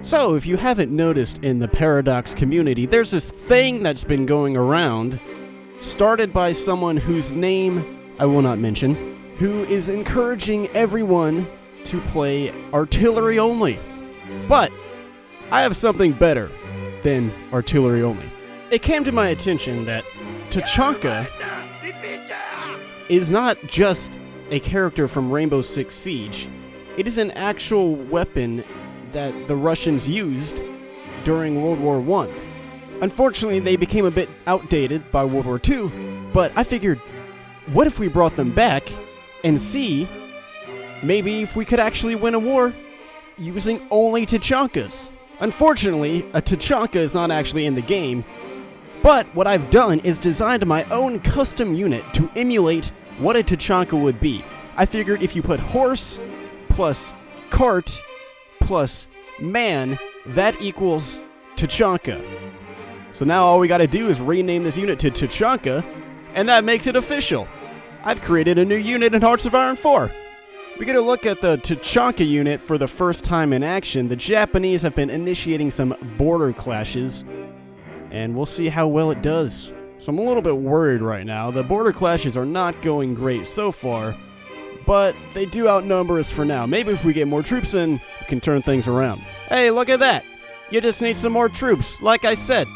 So, if you haven't noticed in the Paradox community, there's this thing that's been going around, started by someone whose name I will not mention, who is encouraging everyone to play artillery only. But I have something better than artillery only. It came to my attention that Tachanka is not just a character from Rainbow Six Siege. It is an actual weapon that the Russians used during World War I. Unfortunately, they became a bit outdated by World War II, but I figured, what if we brought them back and see maybe if we could actually win a war using only Tachankas? Unfortunately, a Tachanka is not actually in the game, but what I've done is designed my own custom unit to emulate what a Tachanka would be. I figured if you put horse plus cart plus man, that equals Tachanka. So now all we gotta do is rename this unit to Tachanka, and that makes it official. I've created a new unit in Hearts of Iron 4. We get a look at the Tachanka unit for the first time in action. The Japanese have been initiating some border clashes, and we'll see how well it does. So I'm a little bit worried right now. The border clashes are not going great so far, but they do outnumber us for now. Maybe if we get more troops in, we can turn things around. Hey, look at that! You just need some more troops, like I said.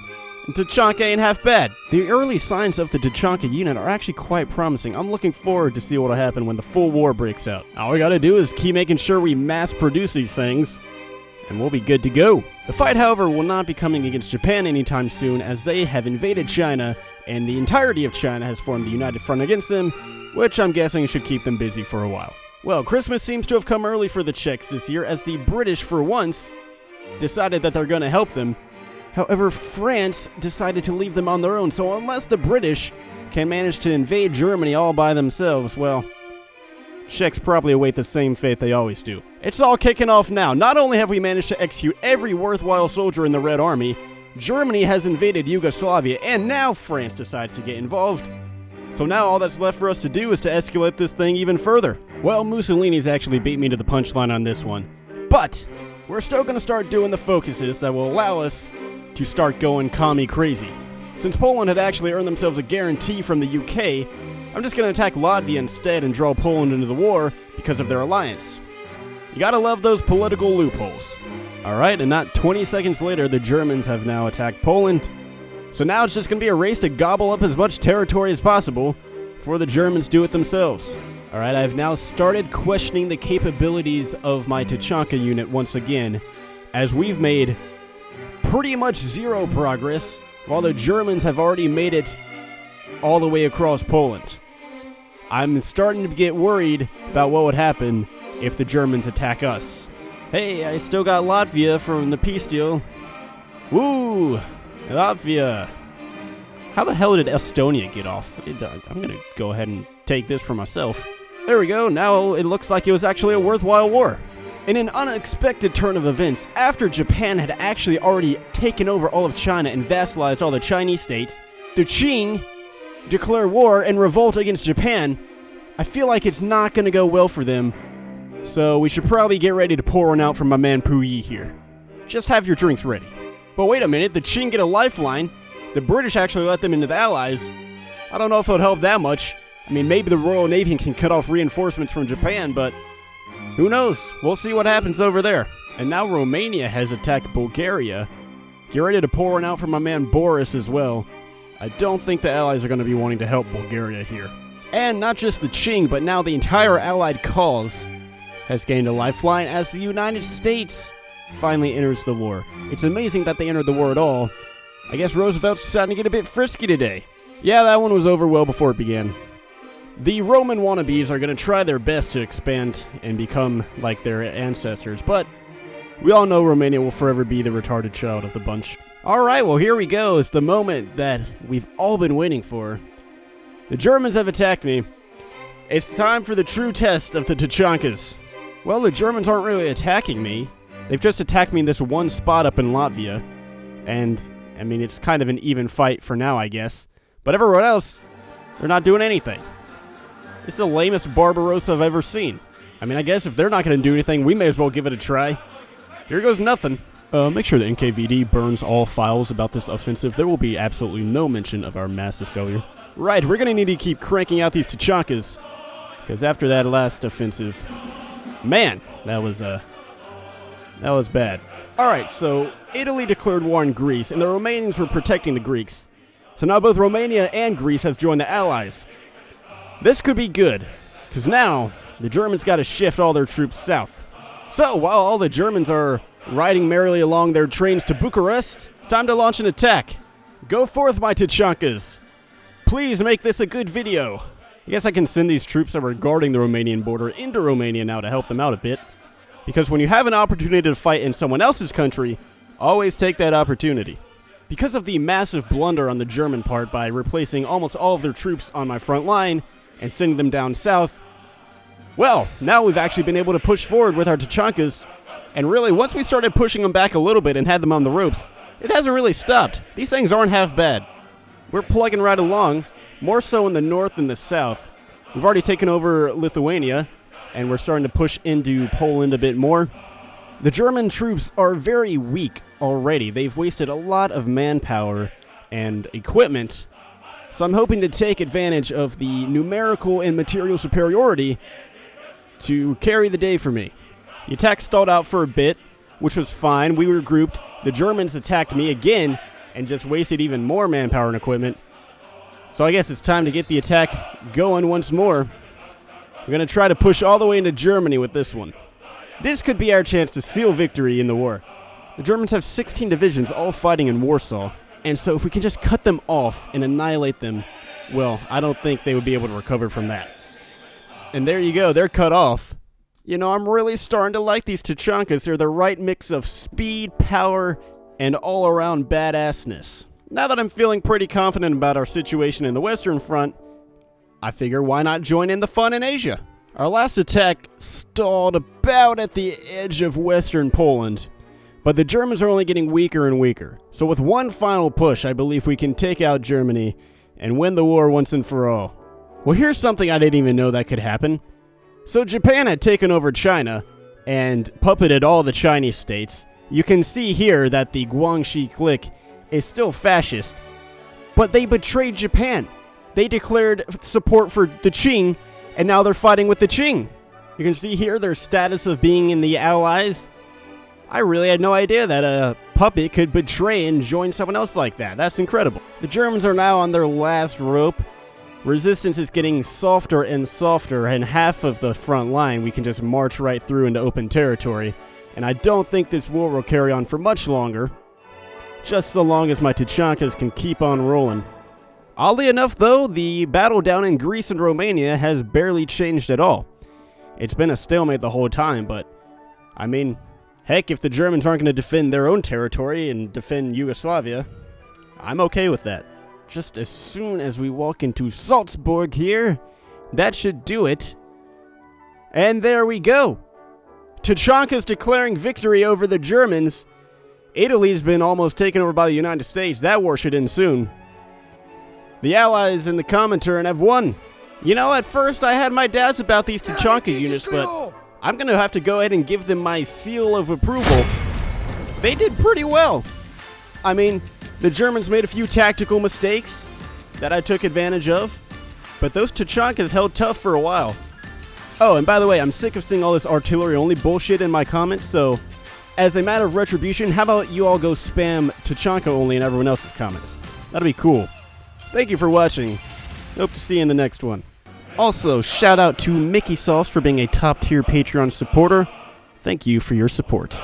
And Tachanka ain't half bad. The early signs of the Tachanka unit are actually quite promising. I'm looking forward to see what'll happen when the full war breaks out. All we gotta do is keep making sure we mass produce these things, and we'll be good to go. The fight, however, will not be coming against Japan anytime soon, as they have invaded China, and the entirety of China has formed the united front against them, which I'm guessing should keep them busy for a while. Well, Christmas seems to have come early for the Czechs this year, as the British, for once, decided that they're gonna help them. However, France decided to leave them on their own, so unless the British can manage to invade Germany all by themselves, well, Czechs probably await the same fate they always do. It's all kicking off now. Not only have we managed to execute every worthwhile soldier in the Red Army, Germany has invaded Yugoslavia, and now France decides to get involved. So now all that's left for us to do is to escalate this thing even further. Well, Mussolini's actually beat me to the punchline on this one. But we're still going to start doing the focuses that will allow us to start going commie crazy. Since Poland had actually earned themselves a guarantee from the UK, I'm just going to attack Latvia instead and draw Poland into the war because of their alliance. You gotta love those political loopholes. Alright, and not 20 seconds later, the Germans have now attacked Poland. So now it's just going to be a race to gobble up as much territory as possible before the Germans do it themselves. Alright, I've now started questioning the capabilities of my Tachanka unit once again, as we've made pretty much zero progress, while the Germans have already made it all the way across Poland. I'm starting to get worried about what would happen if the Germans attack us. Hey, I still got Latvia from the peace deal. Woo! Latvia. How the hell did Estonia get off? I'm gonna go ahead and take this for myself. There we go, now it looks like it was actually a worthwhile war. In an unexpected turn of events, after Japan had actually already taken over all of China and vassalized all the Chinese states, the Qing declare war and revolt against Japan. I feel like it's not going to go well for them, so we should probably get ready to pour one out for my man Puyi here. Just have your drinks ready. But wait a minute, the Qing get a lifeline. The British actually let them into the Allies. I don't know if it'll help that much. I mean, maybe the Royal Navy can cut off reinforcements from Japan, but who knows? We'll see what happens over there. And now Romania has attacked Bulgaria. Get ready to pour one out for my man Boris as well. I don't think the Allies are going to be wanting to help Bulgaria here. And not just the Qing, but now the entire Allied cause has gained a lifeline as the United States finally enters the war. It's amazing that they entered the war at all. I guess Roosevelt's deciding to get a bit frisky today. Yeah, that one was over well before it began. The Roman wannabes are going to try their best to expand and become like their ancestors, but we all know Romania will forever be the retarded child of the bunch. Alright, well here we go. It's the moment that we've all been waiting for. The Germans have attacked me. It's time for the true test of the Tachankas. Well, the Germans aren't really attacking me. They've just attacked me in this one spot up in Latvia. And, I mean, it's kind of an even fight for now, I guess. But everyone else, they're not doing anything. It's the lamest Barbarossa I've ever seen. I mean, I guess if they're not going to do anything, we may as well give it a try. Here goes nothing. Make sure the NKVD burns all files about this offensive. There will be absolutely no mention of our massive failure. Right, we're going to need to keep cranking out these Tachankas, because after that last offensive, man, that was bad. Alright, so Italy declared war on Greece, and the Romanians were protecting the Greeks. So now both Romania and Greece have joined the Allies. This could be good, because now the Germans got to shift all their troops south. So while all the Germans are riding merrily along their trains to Bucharest, time to launch an attack. Go forth, my Tachankas. Please make this a good video. I guess I can send these troops that were guarding the Romanian border into Romania now to help them out a bit. Because when you have an opportunity to fight in someone else's country, always take that opportunity. Because of the massive blunder on the German part by replacing almost all of their troops on my front line and sending them down south, well, now we've actually been able to push forward with our Tachankas. And really, once we started pushing them back a little bit and had them on the ropes, it hasn't really stopped. These things aren't half bad. We're plugging right along, more so in the north than the south. We've already taken over Lithuania, and we're starting to push into Poland a bit more. The German troops are very weak already. They've wasted a lot of manpower and equipment, so I'm hoping to take advantage of the numerical and material superiority to carry the day for me. The attack stalled out for a bit, which was fine. We regrouped. The Germans attacked me again and just wasted even more manpower and equipment. So I guess it's time to get the attack going once more. We're going to try to push all the way into Germany with this one. This could be our chance to seal victory in the war. The Germans have 16 divisions all fighting in Warsaw, and so if we can just cut them off and annihilate them, well, I don't think they would be able to recover from that. And there you go, they're cut off. You know, I'm really starting to like these Tachankas. They're the right mix of speed, power, and all-around badassness. Now that I'm feeling pretty confident about our situation in the Western Front, I figure why not join in the fun in Asia? Our last attack stalled about at the edge of Western Poland, but the Germans are only getting weaker and weaker. So with one final push, I believe we can take out Germany and win the war once and for all. Well, here's something I didn't even know that could happen. So Japan had taken over China and puppeted all the Chinese states. You can see here that the Guangxi clique is still fascist, but they betrayed Japan. They declared support for the Qing, and now they're fighting with the Qing. You can see here their status of being in the Allies. I really had no idea that a puppet could betray and join someone else like that. That's incredible. The Germans are now on their last rope. Resistance is getting softer and softer, and half of the front line we can just march right through into open territory. And I don't think this war will carry on for much longer. Just so long as my Tachankas can keep on rolling. Oddly enough, though, the battle down in Greece and Romania has barely changed at all. It's been a stalemate the whole time, but, I mean, heck, if the Germans aren't going to defend their own territory and defend Yugoslavia, I'm okay with that. Just as soon as we walk into Salzburg here, that should do it. And there we go. Tachanka's declaring victory over the Germans. Italy's been almost taken over by the United States. That war should end soon. The Allies in the Comintern have won. You know, at first I had my doubts about these Tachanka units, but I'm going to have to go ahead and give them my seal of approval. They did pretty well. I mean, the Germans made a few tactical mistakes that I took advantage of, but those Tachankas held tough for a while. Oh, and by the way, I'm sick of seeing all this artillery-only bullshit in my comments, so as a matter of retribution, how about you all go spam Tachanka only in everyone else's comments? That'd be cool. Thank you for watching. Hope to see you in the next one. Also, shout out to Mickey Sauce for being a top-tier Patreon supporter. Thank you for your support.